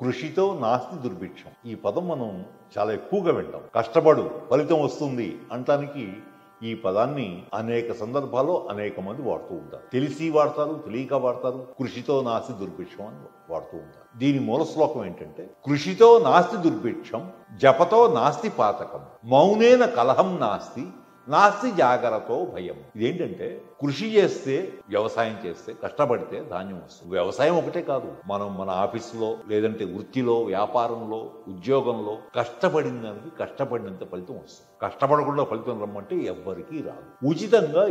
కృషితో నాస్తి దుర్భిక్షం. ఈ పదం మనం చాలా ఎక్కువగా వింటాం. కష్టపడు ఫలితం వస్తుంది అంటానికి ఈ పదాన్ని అనేక సందర్భాల్లో అనేక మంది వాడుతూ ఉంటారు. తెలిసి వాడతారు, తెలియక వాడతారు. కృషితో నాస్తి దుర్భిక్షం అని వాడుతూ ఉంటారు. దీని మూల శ్లోకం ఏంటంటే, కృషితో నాస్తి దుర్భిక్షం, జపతో నాస్తి పాతకం, మౌనేన కలహం నాస్తి, నాస్తి జాగరతో భయం. ఇదేంటంటే, కృషి చేస్తే, వ్యవసాయం చేస్తే, కష్టపడితే ధాన్యం వస్తుంది. వ్యవసాయం ఒకటే కాదు, మనం మన ఆఫీసులో లేదంటే వృత్తిలో, వ్యాపారంలో, ఉద్యోగంలో కష్టపడిన దానికి కష్టపడినంత ఫలితం వస్తుంది. కష్టపడకుండా ఫలితం రమ్మంటే ఎవ్వరికీ రాదు. ఉచితంగా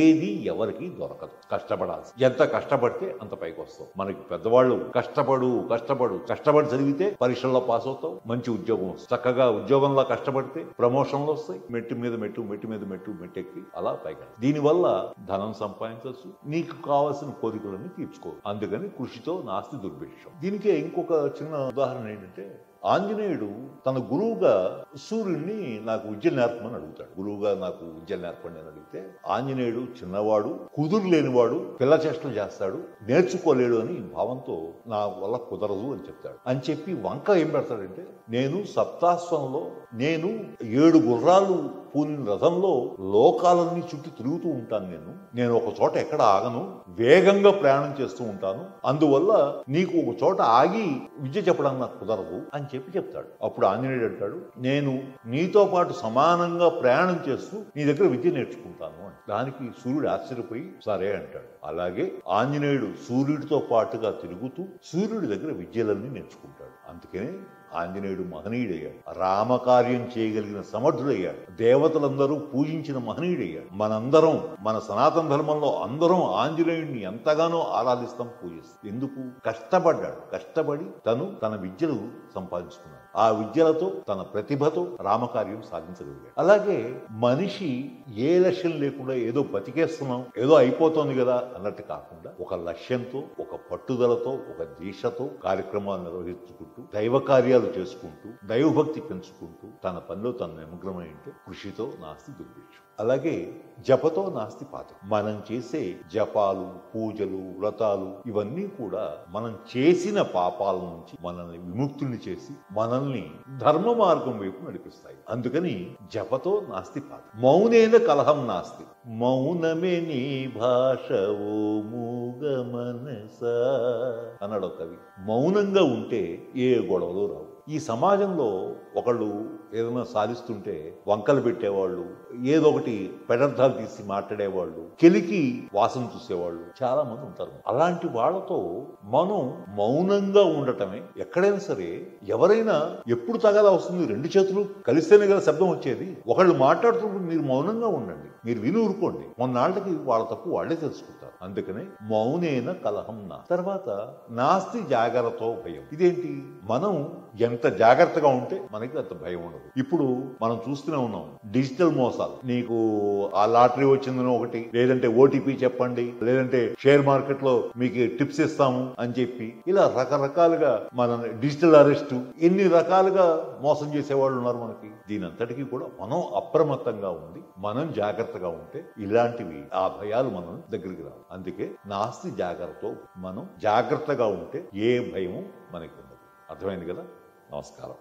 ఏది ఎవరికి దొరకదు. కష్టపడాల్సి, ఎంత కష్టపడితే అంత పైకి వస్తాం. మనకి పెద్దవాళ్ళు కష్టపడి చదివితే పరీక్షల్లో పాస్ అవుతావు, మంచి ఉద్యోగం వస్తుంది. చక్కగా ఉద్యోగంలో కష్టపడితే ప్రమోషన్లు వస్తాయి. మెట్టు మీద మెట్టెక్కి అలా పైకి. దీనివల్ల ధనం సంపాదించవచ్చు, నీకు కావాల్సిన కోరికలన్నీ తీర్చుకో. అందుకని కృషితో నాస్తి దుర్భిక్షం. దీనికే ఇంకొక చిన్న ఉదాహరణ ఏంటంటే, ఆంజనేయుడు తన గురువుగా సూర్యుడిని నాకు విద్య నేర్పమని అడుగుతాడు. గురువుగా నాకు విద్య నేర్పండి అని అడిగితే, ఆంజనేయుడు చిన్నవాడు, కుదురు లేనివాడు, పిల్ల చేష్టలు చేస్తాడు, నేర్చుకోలేడు అని భావంతో నా వల్ల కుదరదు అని చెప్తాడు. అని చెప్పి వంక ఏం పెడతాడంటే, నేను సప్తాశ్వంలో 7 గుర్రాలు పూనిన రథంలో లోకాలన్నీ చుట్టూ తిరుగుతూ ఉంటాను. నేను ఒక చోట ఎక్కడ ఆగను, వేగంగా ప్రయాణం చేస్తూ ఉంటాను. అందువల్ల నీకు ఒక చోట ఆగి విద్య చెప్పడానికి నాకు కుదరదు అని చెప్తాడు. అప్పుడు ఆంజనేయుడు అంటాడు, నేను నీతో పాటు సమానంగా ప్రయాణం చేస్తూ నీ దగ్గర విద్య నేర్చుకుంటాను అని. దానికి సూర్యుడు ఆశ్చర్యపోయి సరే అంటాడు. అలాగే ఆంజనేయుడు సూర్యుడితో పాటుగా తిరుగుతూ సూర్యుడి దగ్గర విద్యలన్నీ నేర్చుకుంటాడు. అందుకనే ఆంజనేయుడు మహనీయుడయ్యాడు, రామకార్యం చేయగలిగిన సమర్థుడయ్యాడు, దేవతలందరూ పూజించిన మహనీయుడయ్యాడు. మనందరం మన సనాతన ధర్మంలో అందరం ఆంజనేయుడిని ఎంతగానో ఆరాధిస్తాం, పూజిస్తాం. ఎందుకు? కష్టపడ్డాడు. కష్టపడి తన విద్యలు సంపాదించుకున్నాడు. ఆ విద్యలతో, తన ప్రతిభతో రామకార్యం సాధించగలిగాడు. అలాగే మనిషి ఏ లక్ష్యం లేకుండా ఏదో బతికేస్తున్నాం, ఏదో అయిపోతుంది కదా అన్నట్టు కాకుండా, ఒక లక్ష్యంతో, ఒక పట్టుదలతో, ఒక దీక్షతో కార్యక్రమాలు నిర్వహించుకుంటూ, దైవ కార్యాలు చేసుకుంటూ, దైవభక్తి పెంచుకుంటూ తన పనిలో తన నిమగ్నమై ఉంటే కృషితో నాస్తి దుర్భిక్షం. అలాగే జపతో నాస్తి పాతకం. మనం చేసే జపాలు, పూజలు, వ్రతాలు ఇవన్నీ కూడా మనం చేసిన పాపాల నుంచి మనల్ని విముక్తుల్ని చేసి మనల్ని ధర్మ మార్గం వైపు నడిపిస్తాయి. అందుకని జపతో నాస్తి పాతకం. మౌనేన కలహం నాస్తి, మౌనమే నీ భాష ఓ మూగ మనసా అన్నాడు కవి. మౌనంగా ఉంటే ఏ గొడవలు రావు. ఈ సమాజంలో ఒకళ్ళు ఏదైనా సాధిస్తుంటే వంకలు పెట్టేవాళ్ళు, ఏదో ఒకటి పెడర్థాలు తీసి మాట్లాడేవాళ్ళు, కెలికి వాసన చూసేవాళ్ళు చాలా మంది ఉంటారు. అలాంటి వాళ్ళతో మనం మౌనంగా ఉండటమే. ఎక్కడైనా సరే ఎవరైనా ఎప్పుడు తగాదా వస్తుంది, 2 చేతులు కలిస్తేనే కదా శబ్దం వచ్చేది. ఒకళ్ళు మాట్లాడుతున్నప్పుడు మీరు మౌనంగా ఉండండి, మీరు విని ఊరుకోండి. మొన్నాళ్ళకి వాళ్ళ తప్పు వాళ్లే తెలుసుకుంటారు. అందుకనే మౌనేన కలహం నా. తర్వాత నాస్తి జాగరతో భయం. ఇదేంటి? మనం ఎంత జాగ్రత్తగా ఉంటే మనకి అంత భయం ఉండదు. ఇప్పుడు మనం చూస్తూనే ఉన్నాం డిజిటల్ మోసాలు. నీకు ఆ లాటరీ వచ్చిందని ఒకటి, లేదంటే ఓటీపీ చెప్పండి, లేదంటే షేర్ మార్కెట్ లో మీకు టిప్స్ ఇస్తాము అని చెప్పి, ఇలా రకరకాలుగా మన డిజిటల్ అరెస్ట్, ఎన్ని రకాలుగా మోసం చేసేవాళ్ళు ఉన్నారు మనకి. దీనంతటికీ కూడా మనం అప్రమత్తంగా ఉండి మనం జాగ్రత్తగా ఉంటే ఇలాంటివి, ఆ భయాలు మనం దగ్గరికి రావు. అందుకే నాస్తి జాగ్రత్తతో మనం జాగ్రత్తగా ఉంటే ఏ భయము మనకి ఉండదు. అర్థమైంది కదా? నమస్కారం.